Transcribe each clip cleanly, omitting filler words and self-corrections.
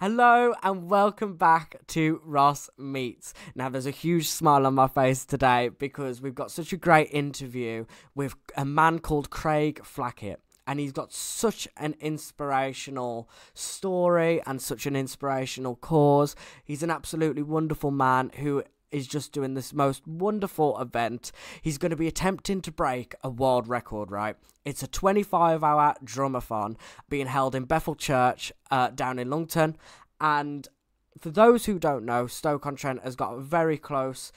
Hello and welcome back to Ross Meets. Now, there's a huge smile on my face today because we've got such a great interview with a man called Craig Flackett. And he's got such an inspirational story and such an inspirational cause. He's an absolutely wonderful man who is just doing this most wonderful event. He's going to be attempting to break a world record, right? It's a 25-hour drumathon being held in Bethel Church down in Longton. And for those who don't know, Stoke-on-Trent has got a very close...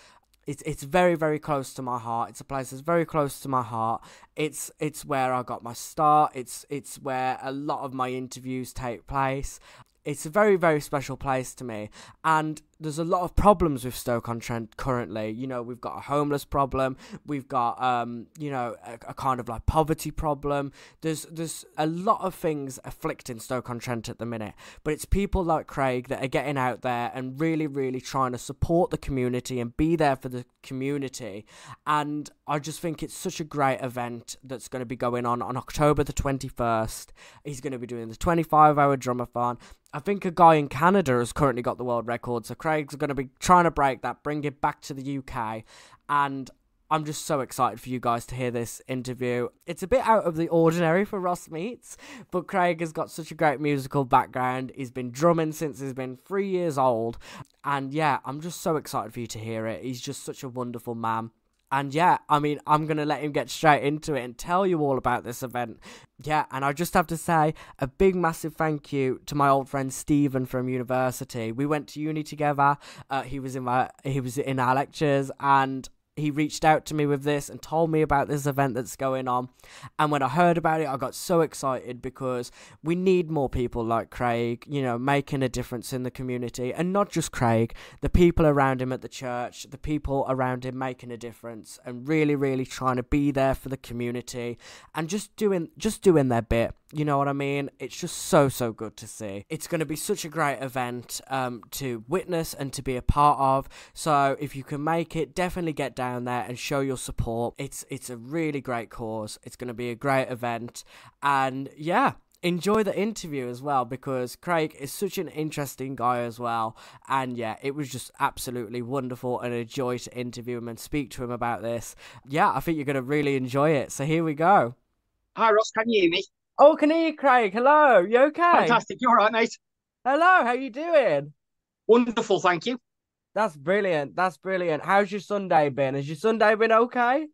It's very, very close to my heart. It's a place that's very close to my heart. It's where I got my start. It's where a lot of my interviews take place. It's a very, very special place to me. And there's a lot of problems with Stoke-on-Trent currently. You know, we've got a homeless problem. We've got, a kind of like poverty problem. There's a lot of things afflicting Stoke-on-Trent at the minute. But it's people like Craig that are getting out there and really, really trying to support the community and be there for the community. And I just think it's such a great event that's going to be going on October the 21st. He's going to be doing the 25-hour drumathon. I think a guy in Canada has currently got the world record, so Craig's going to be trying to break that, bring it back to the UK, and I'm just so excited for you guys to hear this interview. It's a bit out of the ordinary for Ross Meets, but Craig has got such a great musical background. He's been drumming since he's been 3 years old, and yeah, I'm just so excited for you to hear it. He's just such a wonderful man. And yeah, I mean, I'm going to let him get straight into it and tell you all about this event. Yeah, and I just have to say a big, massive thank you to my old friend Stephen from university. We went to uni together. He was in our lectures, and he reached out to me with this and told me about this event that's going on. And when I heard about it, I got so excited because we need more people like Craig, you know, making a difference in the community. And not just Craig, the people around him at the church, the people around him making a difference and really, really trying to be there for the community and just doing their bit. You know what I mean? It's just so, so good to see. It's going to be such a great event to witness and to be a part of. So if you can make it, definitely get down there and show your support. It's a really great cause. It's going to be a great event. And yeah, enjoy the interview as well because Craig is such an interesting guy as well. And yeah, it was just absolutely wonderful and a joy to interview him and speak to him about this. Yeah, I think you're going to really enjoy it. So here we go. Hi Ross, can you hear me? Oh, can hear you, Craig. Hello. You okay? Fantastic. You all right, mate? Hello. How you doing? Wonderful, thank you. That's brilliant. That's brilliant. How's your Sunday been? Has your Sunday been okay?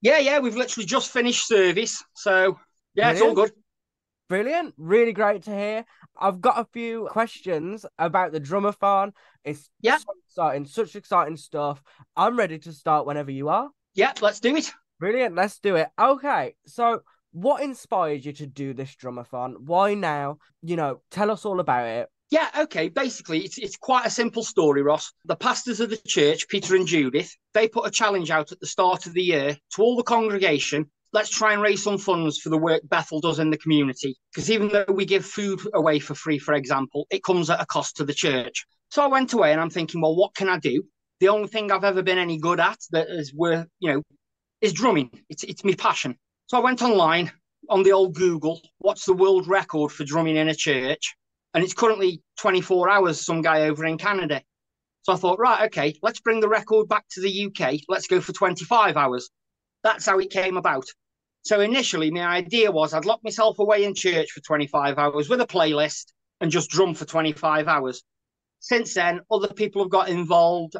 Yeah, we've literally just finished service. So, yeah, it's all Brilliant. good. Brilliant. Really great to hear. I've got a few questions about the drumathon. It's Yeah, so exciting, such exciting stuff. I'm ready to start whenever you are. yeah, let's do it. Brilliant. Let's do it. Okay. So, what inspired you to do this drumathon? Why now? You know, tell us all about it. Yeah, okay. Basically, it's quite a simple story, Ross. The pastors of the church, Peter and Judith, they put a challenge out at the start of the year to all the congregation. Let's try and raise some funds for the work Bethel does in the community. Because even though we give food away for free, for example, it comes at a cost to the church. So I went away and I'm thinking, well, what can I do? The only thing I've ever been any good at that is worth, is drumming. It's my passion. So I went online on the old Google, what's the world record for drumming in a church? And it's currently 24 hours, some guy over in Canada. So I thought, right, okay, let's bring the record back to the UK. Let's go for 25 hours. That's how it came about. So initially, my idea was I'd lock myself away in church for 25 hours with a playlist and just drum for 25 hours. Since then, other people have got involved.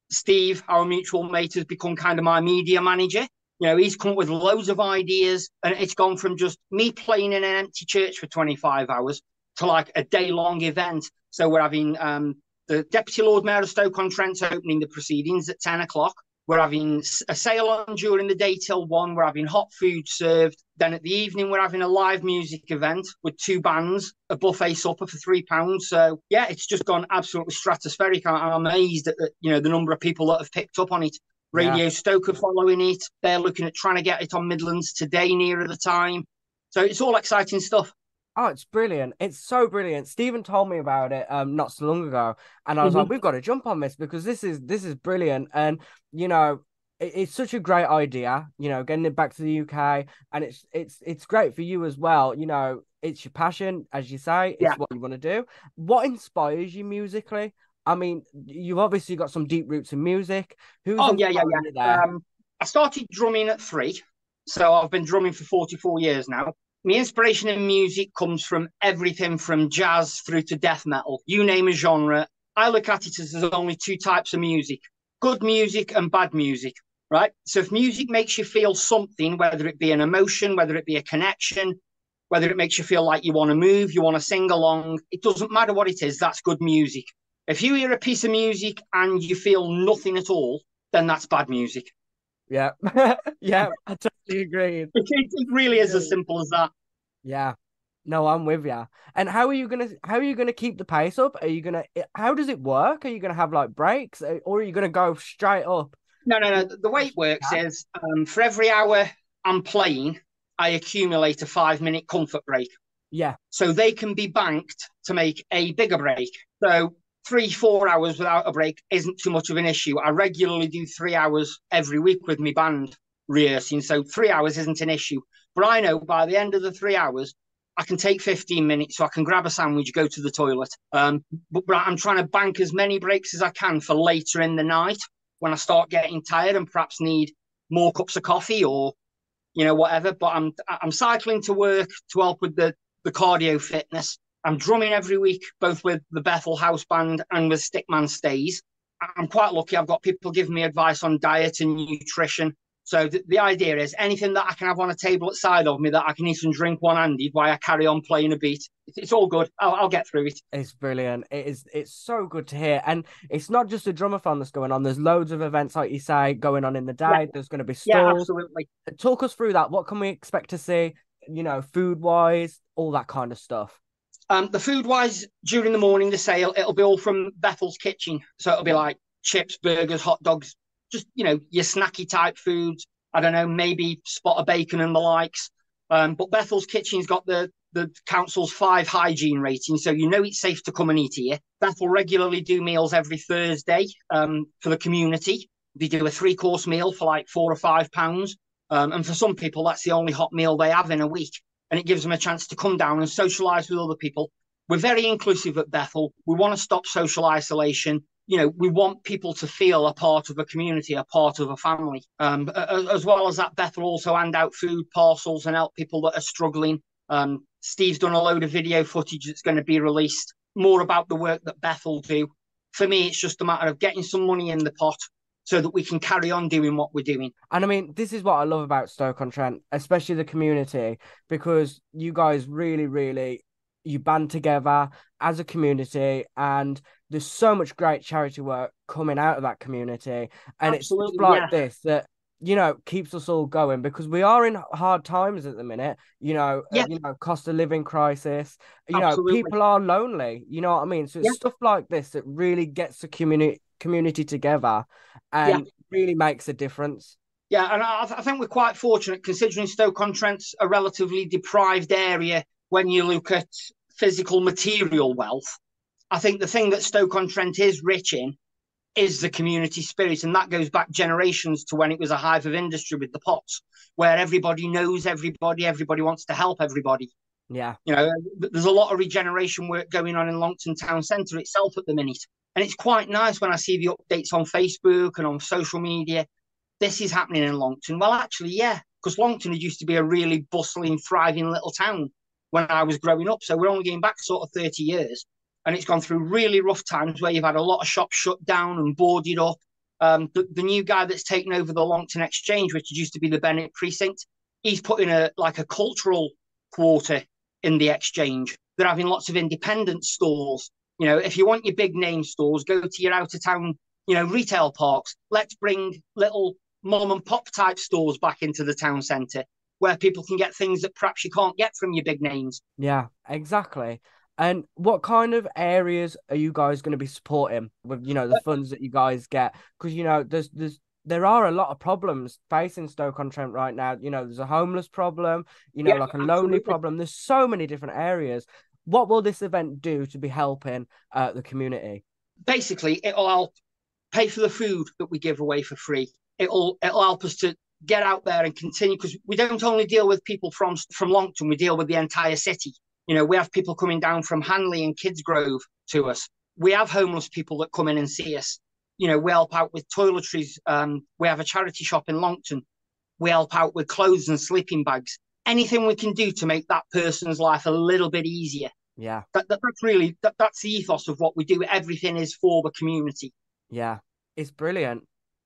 Steve, our mutual mate, has become kind of my media manager. You know, he's come up with loads of ideas, and it's gone from just me playing in an empty church for 25 hours to like a day-long event. So we're having the Deputy Lord Mayor of Stoke-on-Trent opening the proceedings at 10 o'clock. We're having a sail on during the day till 1. We're having hot food served. Then at the evening, we're having a live music event with 2 bands, a buffet supper for £3. So, yeah, it's just gone absolutely stratospheric. I'm amazed at the number of people that have picked up on it. Yeah. Radio Stoke are following it. They're looking at trying to get it on Midlands today nearer the time. So it's all exciting stuff. Oh, it's brilliant. It's so brilliant. Stephen told me about it not so long ago, and I was like, we've got to jump on this because this is brilliant. And you know, it's such a great idea, getting it back to the UK, and it's great for you as well. It's your passion, as you say, Yeah. it's what you want to do. What inspires you musically? I mean, you've obviously got some deep roots in music. Who's Oh, yeah, yeah, inspiring you yeah. there? I started drumming at 3, so I've been drumming for 44 years now. My inspiration in music comes from everything from jazz through to death metal. You name a genre. I look at it as there's only 2 types of music: good music and bad music, right? So if music makes you feel something, whether it be an emotion, whether it be a connection, whether it makes you feel like you want to move, you want to sing along, it doesn't matter what it is, that's good music. If you hear a piece of music and you feel nothing at all, then that's bad music. Yeah, yeah, I totally agree. It really is as simple as that. Yeah. No, I'm with you. And how are you gonna keep the pace up? How does it work? Are you gonna have like breaks, or are you gonna go straight up? No, no, no. The way it works is for every hour I'm playing, I accumulate a 5-minute comfort break. Yeah, So they can be banked to make a bigger break. So 3, 4 hours without a break isn't too much of an issue. I regularly do 3 hours every week with my band rehearsing. So 3 hours isn't an issue. But I know by the end of the 3 hours, I can take 15 minutes so I can grab a sandwich, go to the toilet. But I'm trying to bank as many breaks as I can for later in the night when I start getting tired and perhaps need more cups of coffee or whatever. But I'm cycling to work to help with the cardio fitness. I'm drumming every week, both with the Bethel House Band and with Stickman Stays. I'm quite lucky. I've got people giving me advice on diet and nutrition. So the idea is anything that I can have on a table at side of me that I can eat and drink one-handed while I carry on playing a beat. It's all good. I'll get through it. it's brilliant. It's so good to hear. And it's not just a drumathon that's going on. There's loads of events, like you say, going on in the Yeah, day. There's going to be yeah, stalls. absolutely. Talk us through that. What can we expect to see? Food wise, all that kind of stuff. The food wise, during the morning, the sale, it'll be all from Bethel's Kitchen. So it'll be like chips, burgers, hot dogs, just, your snacky type foods. I don't know, maybe spot of bacon and the likes. But Bethel's Kitchen's got the council's 5 hygiene rating. So it's safe to come and eat here. Bethel regularly do meals every Thursday for the community. They do a 3-course meal for like £4 or £5. And for some people, that's the only hot meal they have in a week, and it gives them a chance to come down and socialize with other people. We're very inclusive at Bethel. We want to stop social isolation. We want people to feel a part of a community, a part of a family. As well as that, Bethel also hand out food parcels and help people that are struggling. Steve's done a load of video footage that's going to be released, more about the work that Bethel do. For me, it's just a matter of getting some money in the pot so that we can carry on doing what we're doing. And I mean, this is what I love about Stoke-on-Trent, especially the community, because you guys really, really, you band together as a community, and there's so much great charity work coming out of that community. And it's stuff Absolutely, like yeah. this that, keeps us all going, because we are in hard times at the minute, Yeah, cost of living crisis, absolutely. people are lonely, you know what I mean? So it's Yeah, stuff like this that really gets the community together yeah. and really makes a difference. Yeah, and I think we're quite fortunate considering Stoke-on-Trent's a relatively deprived area when you look at physical material wealth. I think the thing that Stoke-on-Trent is rich in is the community spirit, and that goes back generations to when it was a hive of industry with the pots, where everybody knows everybody, everybody wants to help everybody. Yeah. There's a lot of regeneration work going on in Longton Town Centre itself at the minute, and it's quite nice when I see the updates on Facebook and on social media. This is happening in Longton. Well, actually, yeah, because Longton used to be a really bustling, thriving little town when I was growing up. So we're only going back sort of 30 years. And it's gone through really rough times where you've had a lot of shops shut down and boarded up. The new guy that's taken over the Longton Exchange, which used to be the Bennett Precinct, he's put in a cultural quarter in the Exchange. They're having lots of independent stores. If you want your big name stores, go to your out of town, retail parks. Let's bring little mom and pop type stores back into the town centre where people can get things that perhaps you can't get from your big names. Yeah, exactly. And what kind of areas are you guys going to be supporting with, the funds that you guys get? Because, there are a lot of problems facing Stoke-on-Trent right now. There's a homeless problem, Yeah, like a lonely absolutely. problem. There's so many different areas. What will this event do to be helping the community? Basically, it'll help pay for the food that we give away for free. it'll help us to get out there and continue, because we don't only deal with people from Longton, we deal with the entire city. We have people coming down from Hanley and Kidsgrove to us. We have homeless people that come in and see us. We help out with toiletries. We have a charity shop in Longton. We help out with clothes and sleeping bags. Anything we can do to make that person's life a little bit easier. Yeah. That's the ethos of what we do. Everything is for the community. Yeah. It's brilliant.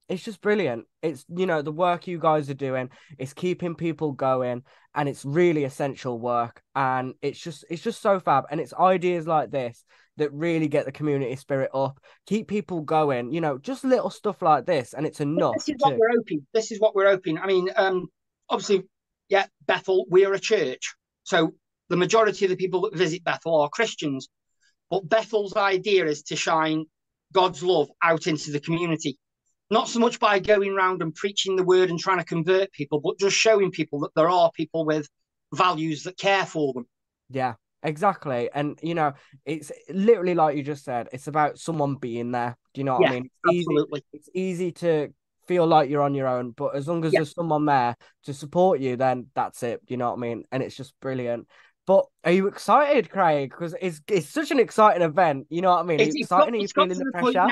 It's just brilliant. It's, the work you guys are doing, it's keeping people going, and it's really essential work. And it's just so fab. And it's ideas like this that really get the community spirit up, keep people going, just little stuff like this. And it's enough. This is what we're hoping. I mean, obviously, yeah, Bethel, we're a church. So the majority of the people that visit Bethel are Christians. But Bethel's idea is to shine God's love out into the community. Not so much by going around and preaching the word and trying to convert people, but just showing people that there are people with values that care for them. Yeah, exactly. And, it's literally like you just said, it's about someone being there. Do you know what I mean? Absolutely. It's easy to feel like you're on your own, but as long as there's someone there to support you, then that's it. Do you know what I mean? And it's just brilliant. But are you excited, Craig? Because it's such an exciting event. You know what I mean? Are you excited? Are you feeling the pressure?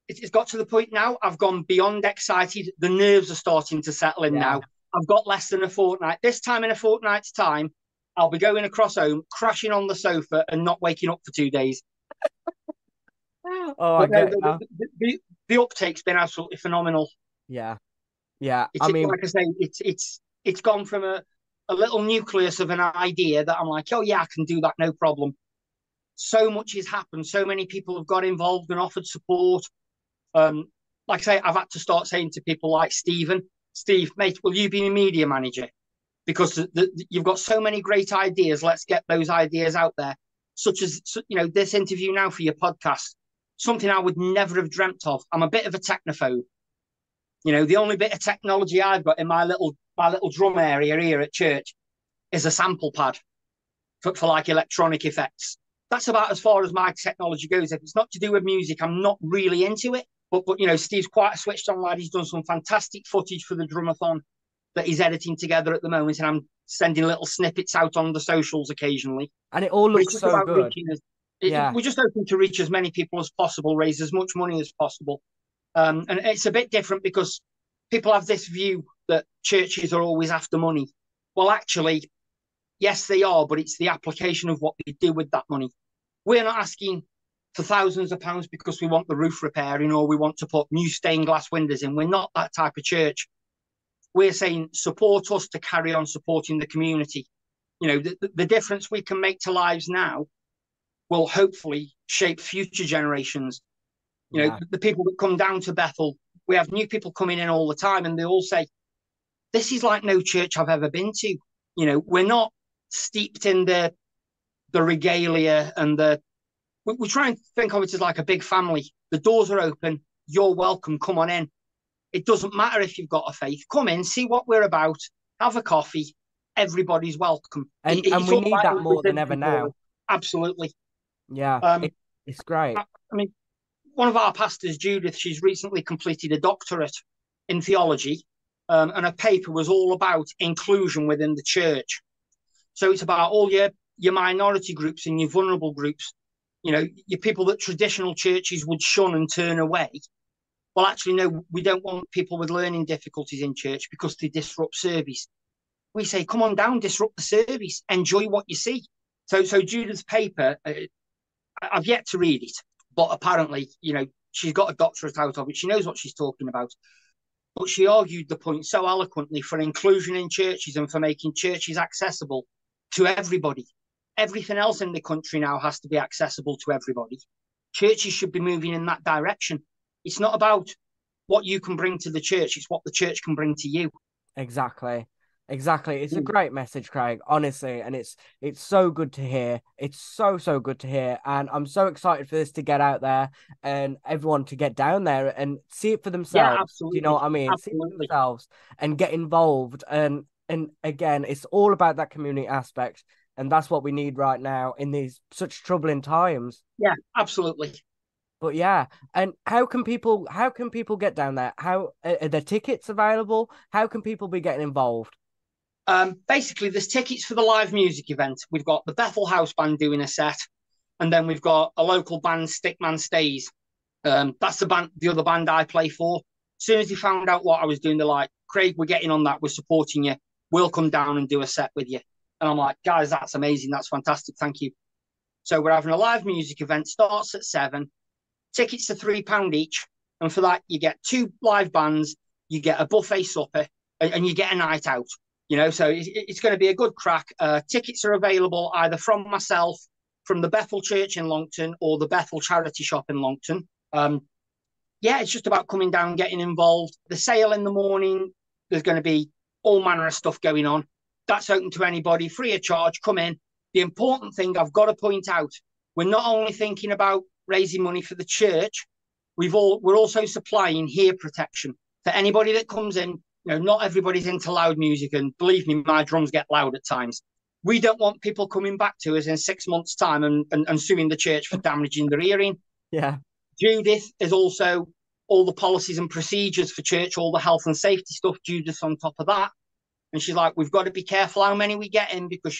It's got to the point now. I've gone beyond excited. The nerves are starting to settle in now. I've got less than a fortnight. This time in a fortnight's time, I'll be going across home, crashing on the sofa and not waking up for 2 days. Oh, I get it. The uptake's been absolutely phenomenal. Yeah. Like I say, it's gone from a little nucleus of an idea that I'm like, oh yeah, I can do that, no problem. So much has happened. So many people have got involved and offered support. Like I say, I've had to start saying to people like Steve, mate, will you be a media manager? Because you've got so many great ideas. Let's get those ideas out there. Such as, this interview now for your podcast, something I would never have dreamt of. I'm a bit of a technophobe. The only bit of technology I've got in my little drum area here at church is a sample pad for like electronic effects. That's about as far as my technology goes. If it's not to do with music, I'm not really into it. But Steve's quite a switched on lad. He's done some fantastic footage for the drumathon that he's editing together at the moment, and I'm sending little snippets out on the socials occasionally. And it all looks so good. We're just hoping to reach as many people as possible, raise as much money as possible. And it's a bit different because people have this view that churches are always after money. Well, actually, yes, they are, but it's the application of what they do with that money. We're not asking for thousands of pounds because we want the roof repairing or we want to put new stained glass windows in. We're not that type of church. We're saying support us to carry on supporting the community. The difference we can make to lives now will hopefully shape future generations. The people that come down to Bethel, we have new people coming in all the time, and they all say, this is like no church I've ever been to. We're not steeped in the regalia and we try and think of it as like a big family. The doors are open. You're welcome. Come on in. It doesn't matter if you've got a faith. Come in, see what we're about, have a coffee. Everybody's welcome. And we need that more than ever now. Absolutely. Yeah, it's great. I mean, one of our pastors, Judith, she's recently completed a doctorate in theology, and her paper was all about inclusion within the church. So it's about all your minority groups and your vulnerable groups, your people that traditional churches would shun and turn away. Well, actually, no, we don't want people with learning difficulties in church because they disrupt service. We say, come on down, disrupt the service, enjoy what you see. So Judith's paper, I've yet to read it, but apparently, she's got a doctorate out of it. She knows what she's talking about. But she argued the point so eloquently for inclusion in churches and for making churches accessible to everybody. Everything else in the country now has to be accessible to everybody. Churches should be moving in that direction. It's not about what you can bring to the church. It's what the church can bring to you. Exactly. It's a great message, Craig, honestly. And it's so good to hear. It's so good to hear. And I'm so excited for this to get out there and everyone to get down there and see it for themselves. Yeah, absolutely. Do you know what I mean? Absolutely. See it for themselves and get involved. And again, it's all about that community aspect. And that's what we need right now in these such troubling times. Yeah, absolutely. But yeah, and how can people get down there? How are there tickets available? How can people be getting involved? Basically, there's tickets for the live music event. We've got the Bethel House Band doing a set, and then we've got a local band, Stickman Stays. That's the other band I play for. As soon as they found out what I was doing, they're like, Craig, we're getting on that. We're supporting you. We'll come down and do a set with you. And I'm like, guys, that's amazing. That's fantastic. Thank you. So we're having a live music event. Starts at 7. Tickets are £3 each. And for that, you get 2 live bands, you get a buffet supper, and you get a night out. So it's going to be a good crack. Tickets are available either from myself, from the Bethel Church in Longton, or the Bethel Charity Shop in Longton. Yeah, it's just about coming down, getting involved. The sale in the morning, there's going to be all manner of stuff going on. That's open to anybody, free of charge. Come in. The important thing I've got to point out, we're not only thinking about raising money for the church, we're also supplying ear protection for anybody that comes in. Not everybody's into loud music, and believe me, my drums get loud at times. We don't want people coming back to us in 6 months' time and suing the church for damaging their hearing. Yeah. Judith is also all the policies and procedures for church, all the health and safety stuff. Judith's on top of that. And she's like, we've got to be careful how many we get in because,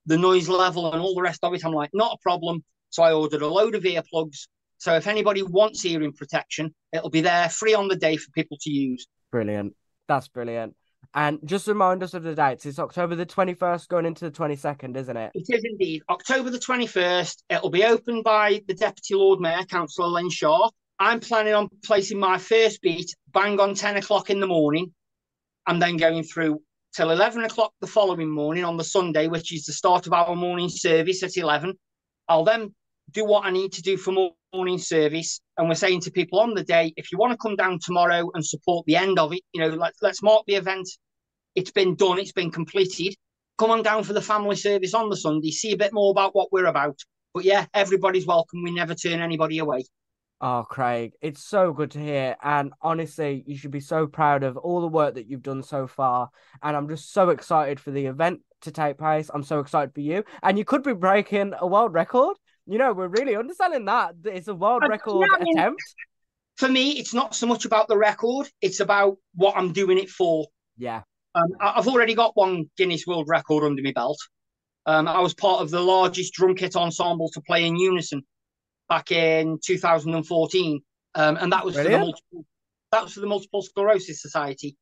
the noise level and all the rest of it. I'm like, not a problem. So I ordered a load of earplugs. So if anybody wants hearing protection, it'll be there free on the day for people to use. Brilliant. That's brilliant. And just remind us of the dates. It's October the 21st going into the 22nd, isn't it? It is indeed. October the 21st. It'll be opened by the Deputy Lord Mayor, Councillor Lynn Shaw. I'm planning on placing my first beat bang on 10 o'clock in the morning and then going through till 11 o'clock the following morning on the Sunday, which is the start of our morning service at 11. I'll then do what I need to do for morning service. And we're saying to people on the day, if you want to come down tomorrow and support the end of it, let's mark the event. It's been done. It's been completed. Come on down for the family service on the Sunday. See a bit more about what we're about. But yeah, everybody's welcome. We never turn anybody away. Oh, Craig, it's so good to hear. And honestly, you should be so proud of all the work that you've done so far. And I'm just so excited for the event to take place. I'm so excited for you. And you could be breaking a world record. We're really underselling that. It's a world record attempt. For me, it's not so much about the record. It's about what I'm doing it for. Yeah. I've already got one Guinness World Record under my belt. I was part of the largest drum kit ensemble to play in unison back in 2014, and that was for the Multiple Sclerosis Society.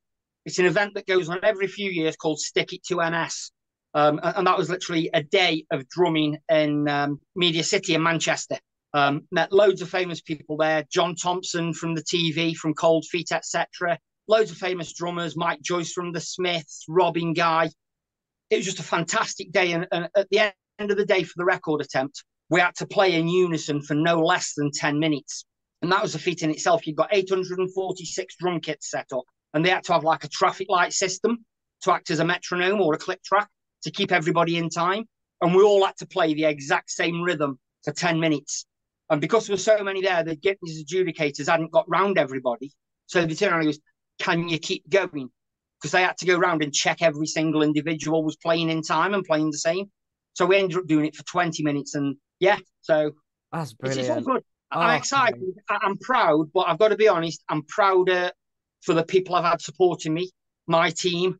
It's an event that goes on every few years called Stick It to MS, and that was literally a day of drumming in Media City in Manchester. Met loads of famous people there: John Thompson from the TV, from Cold Feet, etc. Loads of famous drummers, Mike Joyce from the Smiths, Robin Guy. It was just a fantastic day. And at the end of the day for the record attempt, we had to play in unison for no less than 10 minutes. And that was a feat in itself. You've got 846 drum kits set up, and they had to have like a traffic light system to act as a metronome or a click track to keep everybody in time. And we all had to play the exact same rhythm for 10 minutes. And because there were so many there, the Guinness adjudicators hadn't got round everybody. So they turned around and goes, can you keep going? Because they had to go around and check every single individual was playing in time and playing the same. So we ended up doing it for 20 minutes. And yeah, so that's brilliant. It's all good. I'm excited. I'm proud, but I've got to be honest, I'm prouder for the people I've had supporting me, my team,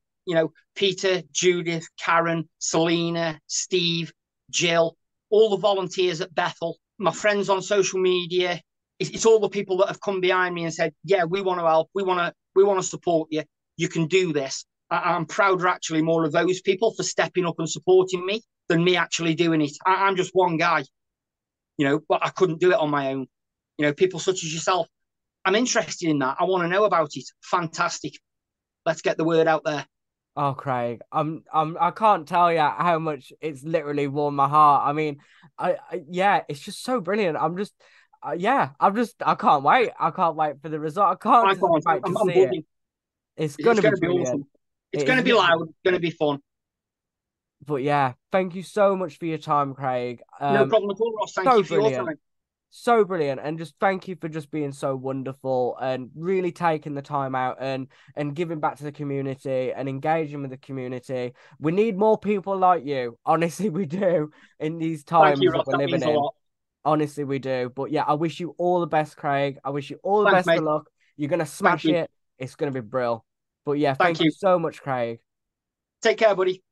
Peter, Judith, Karen, Selena, Steve, Jill, all the volunteers at Bethel, my friends on social media. It's all the people that have come behind me and said, yeah, we want to help. We want to support you. You can do this. I'm prouder actually more of those people for stepping up and supporting me than me actually doing it. I'm just one guy, but I couldn't do it on my own. People such as yourself, I'm interested in that. I want to know about it. Fantastic. Let's get the word out there. Oh, Craig, I can't tell you how much it's literally warmed my heart. I mean, yeah, it's just so brilliant. I can't wait. I can't wait for the result. I can't wait to see it. It's going to be brilliant. Awesome. It's going to be loud. It's going to be fun. But yeah, thank you so much for your time, Craig. No problem at all, Ross. Thank you for your time. So brilliant, and just thank you for just being so wonderful and really taking the time out and giving back to the community and engaging with the community. We need more people like you. Honestly, we do in these times that we're living in. Honestly, we do. But yeah, I wish you all the best, Craig. I wish you all the Thanks, best mate. of luck. You're gonna Thank smash you. it. It's gonna be brilliant. But yeah, Thank thank you you. so much, Craig. Take care, buddy.